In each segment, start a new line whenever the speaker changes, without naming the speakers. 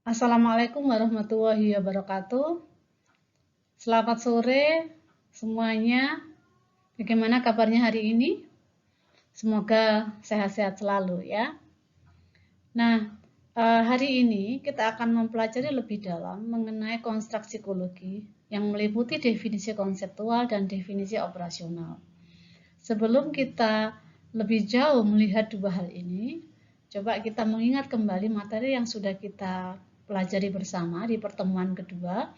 Assalamualaikum warahmatullahi wabarakatuh. Selamat sore semuanya. Bagaimana kabarnya hari ini? Semoga sehat-sehat selalu ya. Nah, hari ini kita akan mempelajari lebih dalam mengenai konstruk psikologi yang meliputi definisi konseptual dan definisi operasional. Sebelum kita lebih jauh melihat dua hal ini, coba kita mengingat kembali materi yang sudah kita pelajari bersama di pertemuan kedua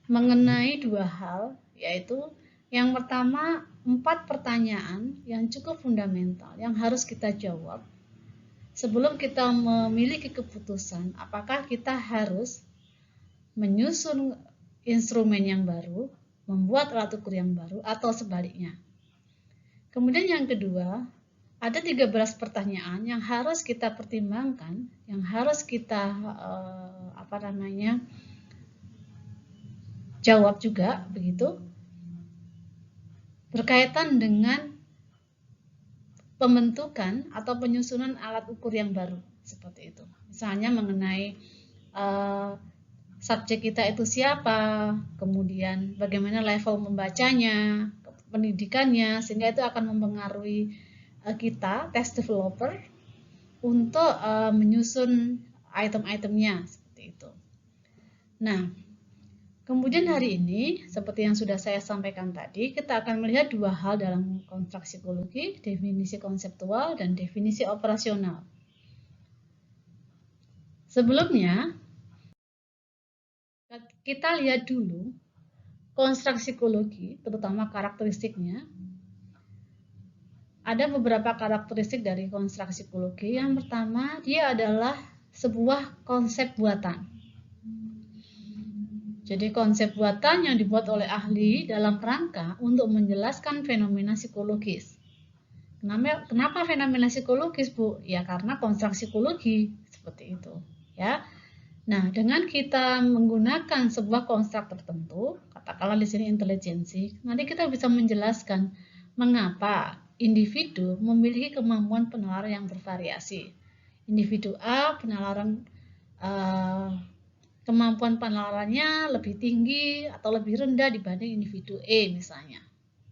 mengenai dua hal, yaitu yang pertama 4 pertanyaan yang cukup fundamental yang harus kita jawab sebelum kita memiliki keputusan apakah kita harus menyusun instrumen yang baru, membuat alat ukur yang baru, atau sebaliknya. Kemudian yang kedua, ada 13 pertanyaan yang harus kita pertimbangkan, yang harus kita jawab juga begitu, berkaitan dengan pembentukan atau penyusunan alat ukur yang baru seperti itu. Misalnya mengenai subjek kita itu siapa, kemudian bagaimana level membacanya, pendidikannya, sehingga itu akan mempengaruhi kita test developer untuk menyusun item-itemnya seperti itu. Nah, kemudian hari ini, seperti yang sudah saya sampaikan tadi, kita akan melihat dua hal dalam konstruk psikologi, definisi konseptual dan definisi operasional. Sebelumnya, kita lihat dulu konstruk psikologi, terutama karakteristiknya. Ada beberapa karakteristik dari konstruk psikologi. Yang pertama, dia adalah sebuah konsep buatan. Jadi konsep buatan yang dibuat oleh ahli dalam rangka untuk menjelaskan fenomena psikologis. Kenapa fenomena psikologis, Bu? Ya karena konstruk psikologi seperti itu, ya. Nah, dengan kita menggunakan sebuah konstruk tertentu, katakanlah di sini intelijensi, nanti kita bisa menjelaskan mengapa individu memiliki kemampuan penalaran yang bervariasi. Individu A penalaran kemampuan penalarannya lebih tinggi atau lebih rendah dibanding individu E misalnya.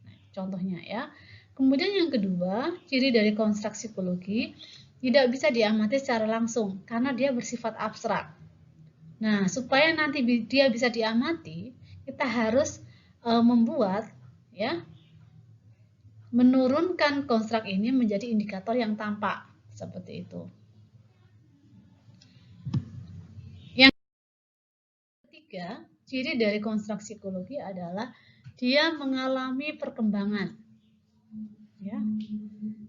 Nah, contohnya ya. Kemudian yang kedua, ciri dari konstruk psikologi tidak bisa diamati secara langsung karena dia bersifat abstrak. Nah, supaya nanti dia bisa diamati, kita harus membuat ya menurunkan konstruk ini menjadi indikator yang tampak seperti itu. Ketiga, ciri dari konstruk psikologi adalah dia mengalami perkembangan. Ya.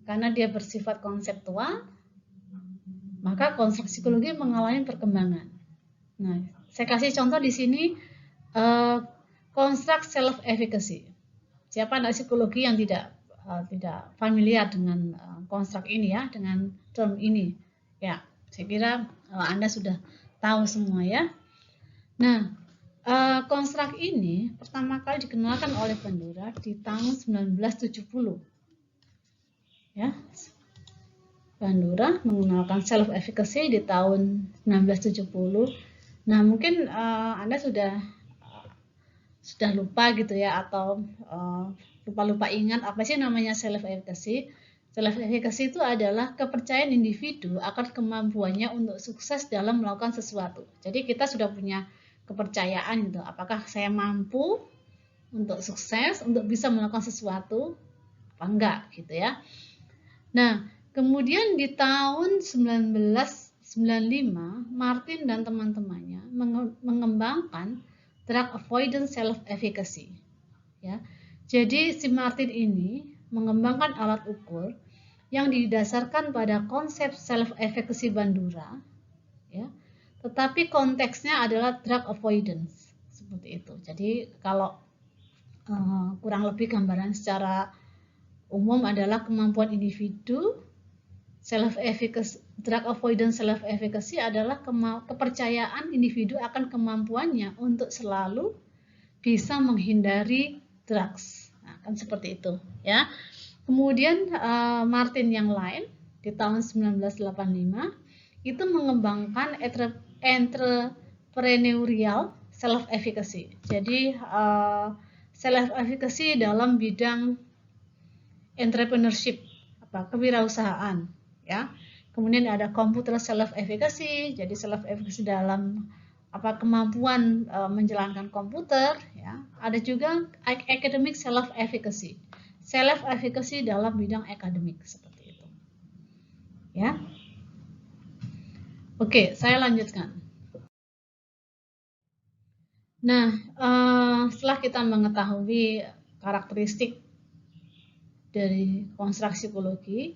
Karena dia bersifat konseptual, maka konstruk psikologi mengalami perkembangan. Nah, saya kasih contoh di sini konstruk self efficacy. Siapa anak psikologi yang tidak familiar dengan konstruk ini ya, dengan term ini? Ya, saya kira Anda sudah tahu semua ya. Nah, konstruk ini pertama kali dikenalkan oleh Bandura di tahun 1970. Ya, Bandura mengenalkan self efficacy di tahun 1970. Nah, mungkin Anda sudah lupa gitu ya, atau lupa-lupa ingat apa sih namanya self efficacy. Self efficacy itu adalah kepercayaan individu akan kemampuannya untuk sukses dalam melakukan sesuatu. Jadi kita sudah punya kepercayaan gitu, apakah saya mampu untuk sukses, untuk bisa melakukan sesuatu apa enggak gitu ya. Nah, kemudian di tahun 1995 Martin dan teman-temannya mengembangkan drug avoidance self efficacy ya. Jadi si Martin ini mengembangkan alat ukur yang didasarkan pada konsep self efficacy Bandura ya. Tetapi konteksnya adalah drug avoidance seperti itu. Jadi kalau kurang lebih gambaran secara umum adalah kemampuan individu. Self efficacy, drug avoidance self efficacy adalah kepercayaan individu akan kemampuannya untuk selalu bisa menghindari drugs. Nah, kan seperti itu ya. Kemudian Martin yang lain di tahun 1985 itu mengembangkan entrepreneurial self-efficacy. Jadi self-efficacy dalam bidang entrepreneurship, kewirausahaan, ya. Kemudian ada computer self-efficacy, jadi self-efficacy dalam kemampuan menjalankan komputer, ya. Ada juga academic self-efficacy, self-efficacy dalam bidang akademik seperti itu, ya. Oke, saya lanjutkan. Nah, setelah kita mengetahui karakteristik dari konstruk psikologi,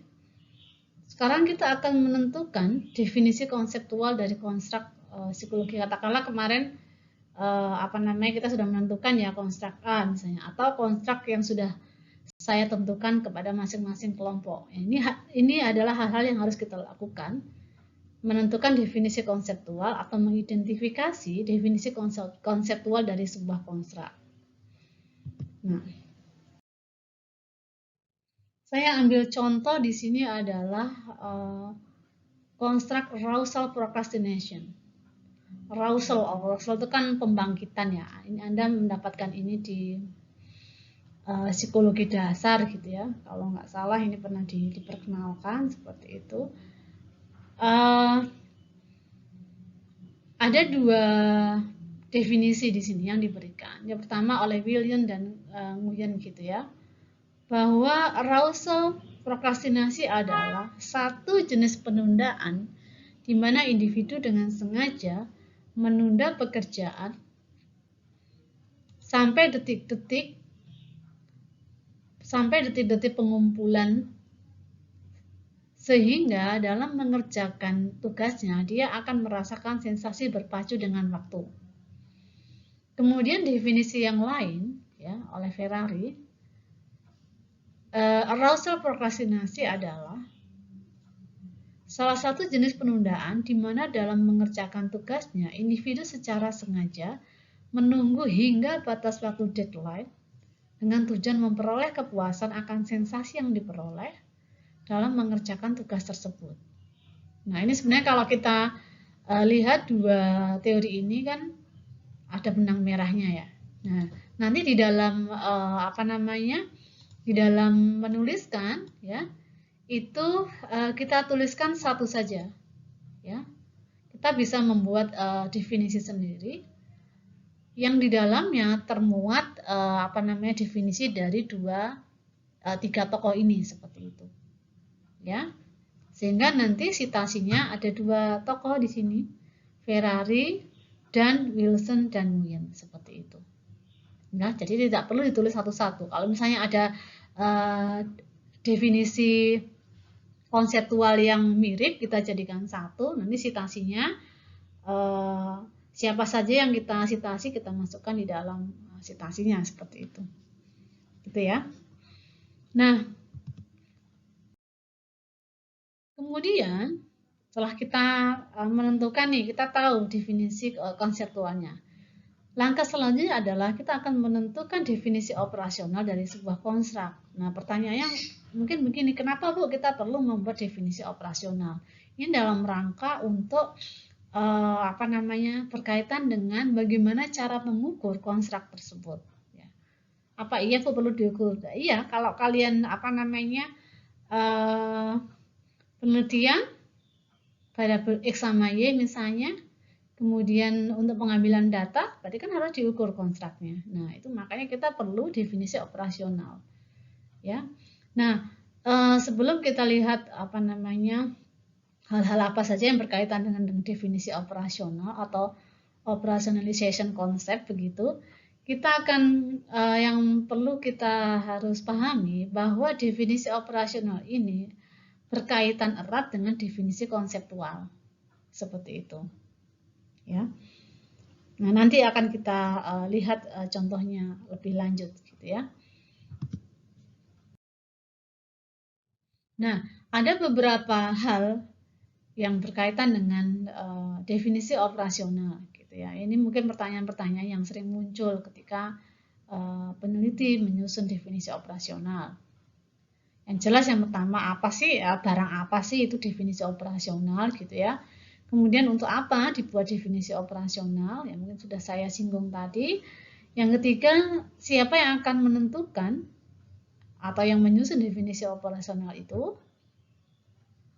sekarang kita akan menentukan definisi konseptual dari konstruk psikologi. Katakanlah kemarin kita sudah menentukan ya konstruk A misalnya, atau konstruk yang sudah saya tentukan kepada masing-masing kelompok. Ini adalah hal-hal yang harus kita lakukan, menentukan definisi konseptual atau mengidentifikasi definisi konseptual dari sebuah konstruk. Nah, saya ambil contoh di sini adalah konstruk arousal procrastination. Arousal itu kan pembangkitan ya. Ini Anda mendapatkan ini di psikologi dasar gitu ya. Kalau nggak salah ini pernah diperkenalkan seperti itu. Ada dua definisi di sini yang diberikan. Yang pertama oleh William dan Nguyen gitu ya, bahwa arousal prokrastinasi adalah satu jenis penundaan di mana individu dengan sengaja menunda pekerjaan sampai detik-detik pengumpulan, sehingga dalam mengerjakan tugasnya dia akan merasakan sensasi berpacu dengan waktu. Kemudian definisi yang lain ya oleh Ferrari, arousal prokrastinasi adalah salah satu jenis penundaan di mana dalam mengerjakan tugasnya individu secara sengaja menunggu hingga batas waktu deadline dengan tujuan memperoleh kepuasan akan sensasi yang diperoleh dalam mengerjakan tugas tersebut. Nah, ini sebenarnya kalau kita lihat dua teori ini kan ada benang merahnya ya. Nah, nanti di dalam di dalam menuliskan ya, itu kita tuliskan satu saja ya. Kita bisa membuat definisi sendiri yang di dalamnya termuat definisi dari tiga tokoh ini seperti itu ya, sehingga nanti citasinya ada dua tokoh di sini, Ferrari dan Wilson dan Nguyen seperti itu. Nah, jadi tidak perlu ditulis satu-satu. Kalau misalnya ada definisi konseptual yang mirip, kita jadikan satu. Nanti citasinya siapa saja yang kita citasi kita masukkan di dalam citasinya seperti itu. Gitu ya. Nah, kemudian setelah kita menentukan nih, kita tahu definisi konseptualnya. Langkah selanjutnya adalah kita akan menentukan definisi operasional dari sebuah konstruk. Nah, pertanyaannya mungkin begini, kenapa Bu kita perlu membuat definisi operasional? Ini dalam rangka untuk berkaitan dengan bagaimana cara mengukur konstruk tersebut. Ya. Apa iya Bu perlu diukur? Iya, kalau kalian penelitian variabel X sama Y misalnya, kemudian untuk pengambilan data, berarti kan harus diukur konstruknya. Nah, itu makanya kita perlu definisi operasional. Ya. Nah, sebelum kita lihat hal-hal apa saja yang berkaitan dengan definisi operasional atau operationalization concept begitu, kita akan yang perlu kita harus pahami bahwa definisi operasional ini berkaitan erat dengan definisi konseptual seperti itu. Ya. Nah, nanti akan kita lihat contohnya lebih lanjut gitu ya. Nah, ada beberapa hal yang berkaitan dengan definisi operasional gitu ya. Ini mungkin pertanyaan-pertanyaan yang sering muncul ketika peneliti menyusun definisi operasional. Yang jelas yang pertama, barang apa sih itu definisi operasional gitu ya. Kemudian untuk apa dibuat definisi operasional? Ya mungkin sudah saya singgung tadi. Yang ketiga, siapa yang akan menentukan atau yang menyusun definisi operasional itu?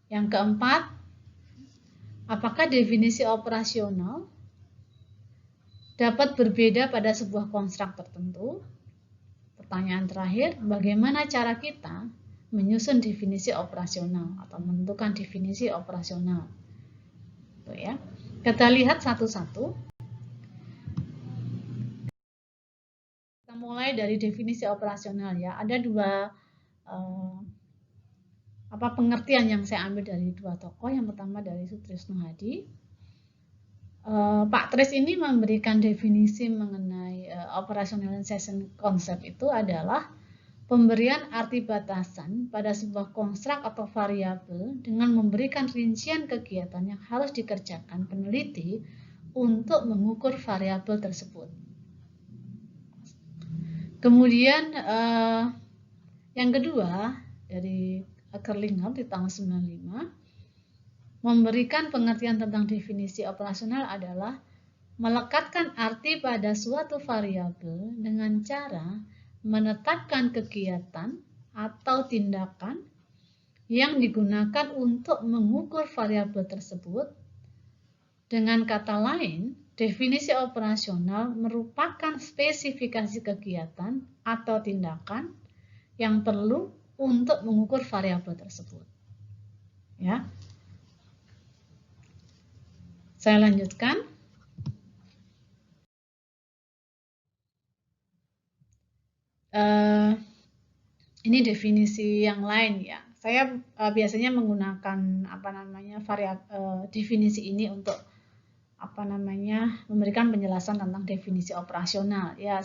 Yang keempat, apakah definisi operasional dapat berbeda pada sebuah konstruk tertentu? Pertanyaan terakhir, bagaimana cara kita menyusun definisi operasional atau menentukan definisi operasional? Tuh ya. Kita lihat satu-satu. Kita mulai dari definisi operasional ya. Ada dua pengertian yang saya ambil dari dua tokoh. Yang pertama dari Sutrisno Hadi. Pak Tris ini memberikan definisi mengenai operationalization konsep itu adalah pemberian arti batasan pada sebuah konstruk atau variabel dengan memberikan rincian kegiatan yang harus dikerjakan peneliti untuk mengukur variabel tersebut. Kemudian yang kedua dari Kerlinger di tahun 95 memberikan pengertian tentang definisi operasional adalah melekatkan arti pada suatu variabel dengan cara menetapkan kegiatan atau tindakan yang digunakan untuk mengukur variabel tersebut. Dengan kata lain, definisi operasional merupakan spesifikasi kegiatan atau tindakan yang perlu untuk mengukur variabel tersebut. Ya. Saya lanjutkan. Ini definisi yang lain ya. Saya biasanya menggunakan definisi ini untuk memberikan penjelasan tentang definisi operasional. Ya,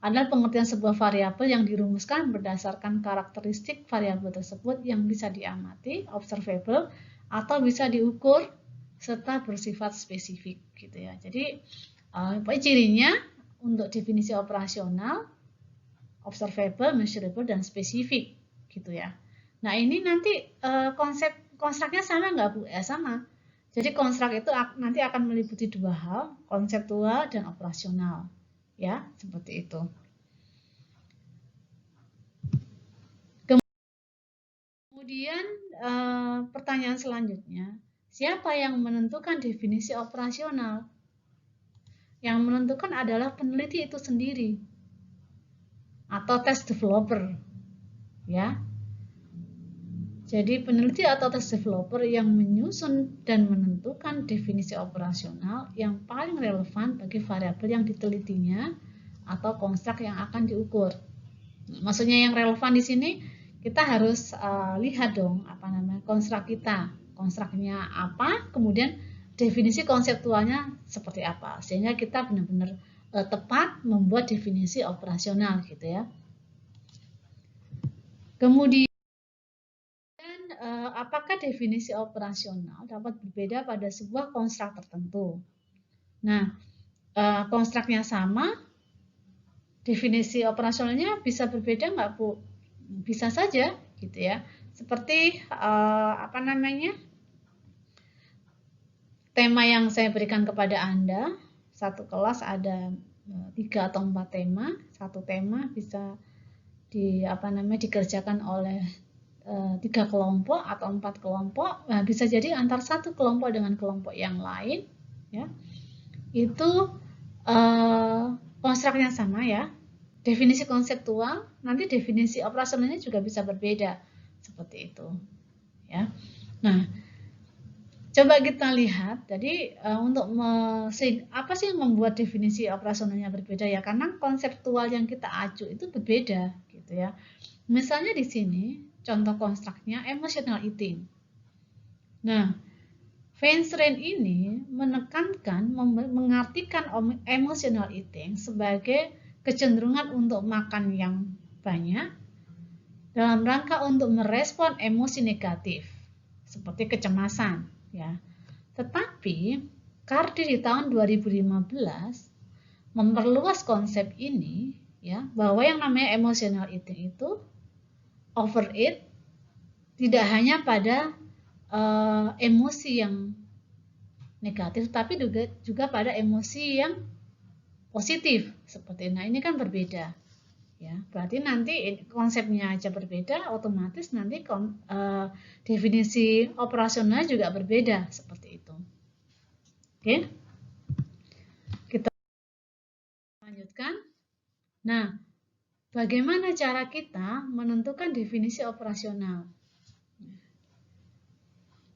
adalah pengertian sebuah variabel yang dirumuskan berdasarkan karakteristik variabel tersebut yang bisa diamati, observable, atau bisa diukur serta bersifat spesifik gitu ya. Jadi cirinya untuk definisi operasional observable, measurable, dan spesifik gitu ya. Nah ini nanti konsep konstruknya sama nggak Bu? Ya sama. Jadi konstruk itu nanti akan meliputi dua hal, konseptual dan operasional. Ya, seperti itu. Kemudian pertanyaan selanjutnya, siapa yang menentukan definisi operasional? Yang menentukan adalah peneliti itu sendiri atau test developer. Ya. Jadi peneliti atau test developer yang menyusun dan menentukan definisi operasional yang paling relevan bagi variabel yang ditelitinya atau konstruk yang akan diukur. Maksudnya yang relevan di sini kita harus lihat dong konstruk kita, konstruknya apa, kemudian definisi konseptualnya seperti apa, sehingga kita benar-benar tepat membuat definisi operasional gitu ya. Kemudian apakah definisi operasional dapat berbeda pada sebuah konstruk tertentu? Nah, konstruknya sama, definisi operasionalnya bisa berbeda nggak Bu? Bisa saja, gitu ya. Seperti tema yang saya berikan kepada Anda, satu kelas ada 3 atau 4 tema, satu tema bisa dikerjakan oleh 3 kelompok atau 4 kelompok. Nah, bisa jadi antar satu kelompok dengan kelompok yang lain ya, itu konstruknya sama ya. Definisi konseptual, nanti definisi operasionalnya juga bisa berbeda seperti itu ya. Nah, coba kita lihat, jadi apa sih yang membuat definisi operasionalnya berbeda ya? Karena konseptual yang kita acu itu berbeda gitu ya. Misalnya di sini contoh konstruknya emotional eating. Nah, Feinstein ini menekankan, mengartikan emotional eating sebagai kecenderungan untuk makan yang banyak dalam rangka untuk merespon emosi negatif seperti kecemasan ya. Tetapi Cardy di tahun 2015 memperluas konsep ini ya, bahwa yang namanya emotional eating itu overeat tidak hanya pada emosi yang negatif, tapi juga pada emosi yang positif seperti. Nah, ini kan berbeda. Ya, berarti nanti konsepnya aja berbeda, otomatis nanti definisi operasional juga berbeda seperti itu. Oke, kita lanjutkan. Nah, bagaimana cara kita menentukan definisi operasional?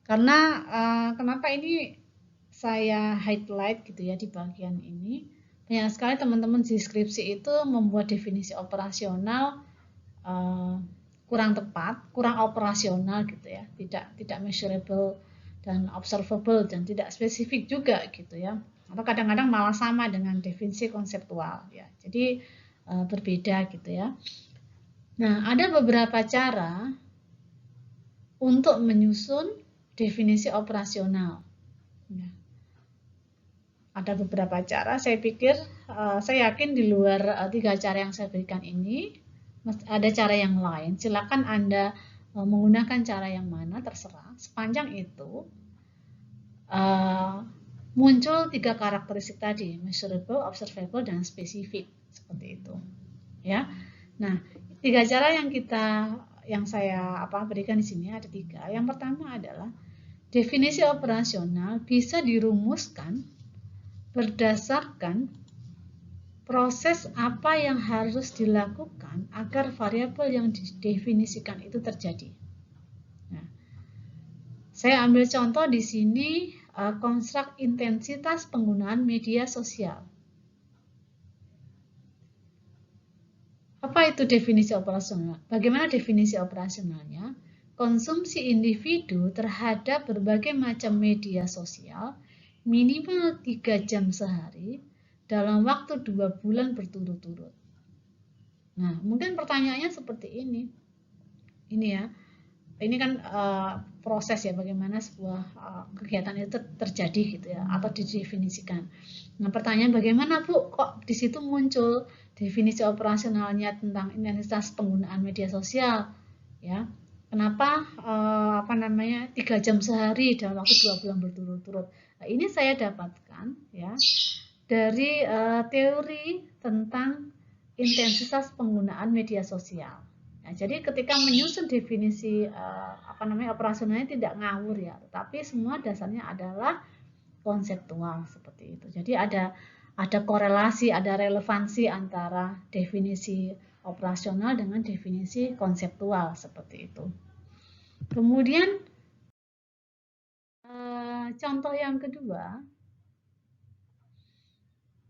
Karena kenapa ini saya highlight gitu ya di bagian ini? Banyak sekali teman-teman di skripsi itu membuat definisi operasional kurang tepat, kurang operasional gitu ya, tidak measurable dan observable dan tidak spesifik juga gitu ya. Atau kadang-kadang malah sama dengan definisi konseptual ya. Jadi berbeda gitu ya. Nah, ada beberapa cara untuk menyusun definisi operasional. Ya. Ada beberapa cara, saya pikir, saya yakin di luar 3 cara yang saya berikan ini, ada cara yang lain. Silakan Anda menggunakan cara yang mana, terserah. Sepanjang itu muncul 3 karakteristik tadi, measurable, observable, dan spesifik. Seperti itu. Ya. Nah, 3 cara yang saya berikan di sini ada 3. Yang pertama adalah definisi operasional bisa dirumuskan berdasarkan proses apa yang harus dilakukan agar variabel yang didefinisikan itu terjadi. Nah, saya ambil contoh di sini konstruk intensitas penggunaan media sosial. Apa itu definisi operasional? Bagaimana definisi operasionalnya? Konsumsi individu terhadap berbagai macam media sosial minimal 3 jam sehari dalam waktu 2 bulan berturut-turut. Nah, mungkin pertanyaannya seperti ini. Ini ya, ini kan proses ya bagaimana sebuah kegiatan itu terjadi gitu ya, atau didefinisikan. Nah, pertanyaan bagaimana Bu, kok di situ muncul definisi operasionalnya tentang intensitas penggunaan media sosial ya? Kenapa 3 jam sehari dalam waktu 2 bulan berturut-turut? Nah, ini saya dapatkan ya dari teori tentang intensitas penggunaan media sosial. Nah, jadi ketika menyusun definisi operasionalnya tidak ngawur ya, tetapi semua dasarnya adalah konseptual seperti itu. Jadi ada korelasi, ada relevansi antara definisi operasional dengan definisi konseptual seperti itu. Kemudian contoh yang kedua,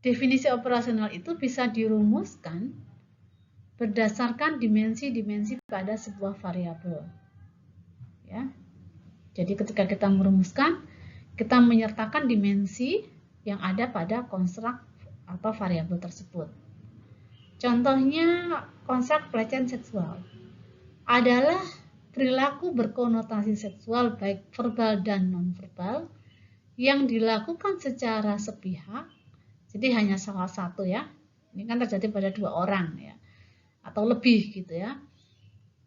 definisi operasional itu bisa dirumuskan berdasarkan dimensi-dimensi pada sebuah variabel. Ya. Jadi ketika kita merumuskan, kita menyertakan dimensi yang ada pada konstruk atau variabel tersebut. Contohnya konstruk pelecehan seksual adalah perilaku berkonotasi seksual baik verbal dan nonverbal yang dilakukan secara sepihak. Jadi hanya salah satu ya. Ini kan terjadi pada 2 orang ya, atau lebih gitu ya.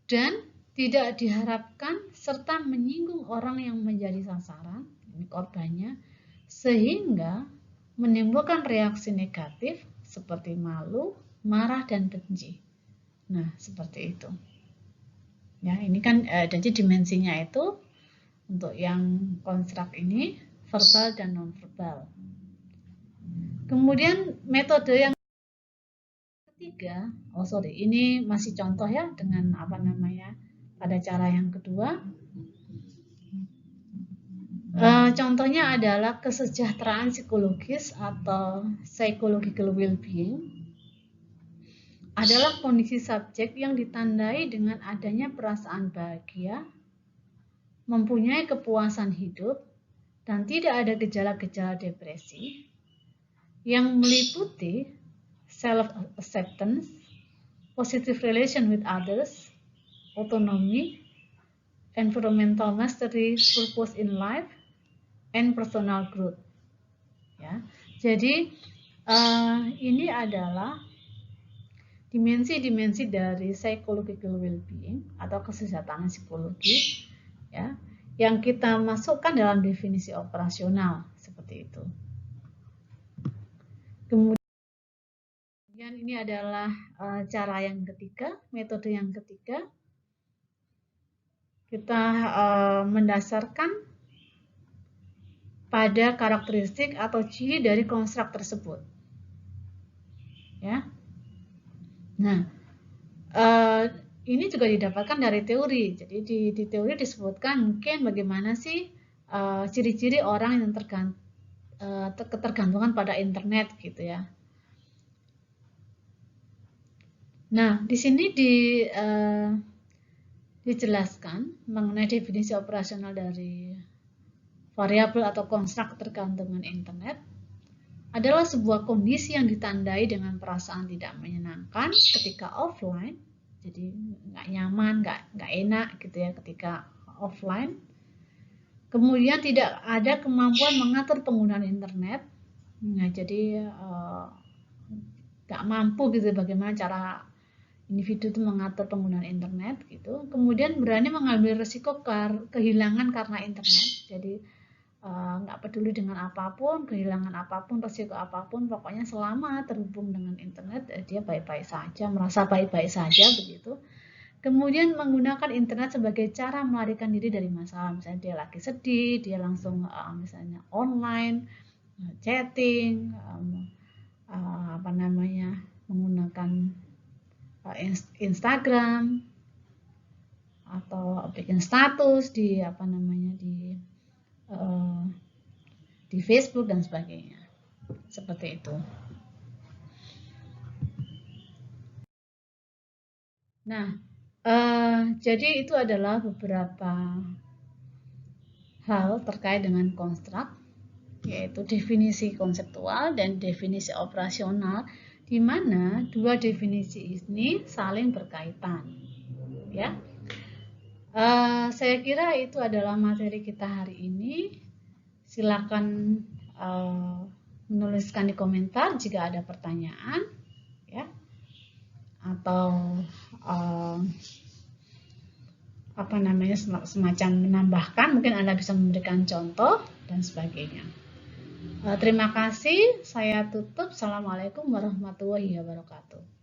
Dan tidak diharapkan serta menyinggung orang yang menjadi sasaran, ini korbannya, sehingga menimbulkan reaksi negatif seperti malu, marah, dan benci. Nah, seperti itu. Ya, ini kan jadi dimensinya itu untuk yang konstruk ini verbal dan nonverbal. Kemudian metode yang ketiga, ini masih contoh ya dengan pada cara yang kedua. Contohnya adalah kesejahteraan psikologis atau psychological well-being adalah kondisi subjek yang ditandai dengan adanya perasaan bahagia, mempunyai kepuasan hidup, dan tidak ada gejala-gejala depresi yang meliputi self-acceptance, positive relation with others, autonomy, environmental mastery, purpose in life, and personal growth. Ya, jadi ini adalah dimensi-dimensi dari psychological well-being atau kesejahteraan psikologi, ya, yang kita masukkan dalam definisi operasional seperti itu. Kemudian ini adalah cara yang ketiga, metode yang ketiga. Kita mendasarkan pada karakteristik atau ciri dari konstruk tersebut. Ya. Nah, ini juga didapatkan dari teori. Jadi di teori disebutkan mungkin bagaimana sih ciri-ciri orang yang ketergantungan pada internet gitu ya. Nah, di sini dijelaskan mengenai definisi operasional dari variabel atau konstruk ketergantungan internet adalah sebuah kondisi yang ditandai dengan perasaan tidak menyenangkan ketika offline, jadi nggak nyaman, nggak enak gitu ya ketika offline. Kemudian tidak ada kemampuan mengatur penggunaan internet, nah, jadi nggak mampu gitu bagaimana cara individu itu mengatur penggunaan internet gitu. Kemudian berani mengambil risiko kehilangan karena internet, jadi nggak peduli dengan apapun, kehilangan apapun, resiko apapun, pokoknya selama terhubung dengan internet dia baik-baik saja, merasa baik-baik saja begitu. Kemudian menggunakan internet sebagai cara melarikan diri dari masalah, misalnya dia lagi sedih, dia langsung misalnya online chatting, menggunakan Instagram atau bikin status di di Facebook dan sebagainya. Seperti itu. Nah, jadi itu adalah beberapa hal terkait dengan konstruk, yaitu definisi konseptual dan definisi operasional, di mana dua definisi ini saling berkaitan. Ya, saya kira itu adalah materi kita hari ini. Silakan menuliskan di komentar jika ada pertanyaan, ya, atau semacam menambahkan, mungkin Anda bisa memberikan contoh dan sebagainya. Terima kasih, saya tutup. Assalamualaikum warahmatullahi wabarakatuh.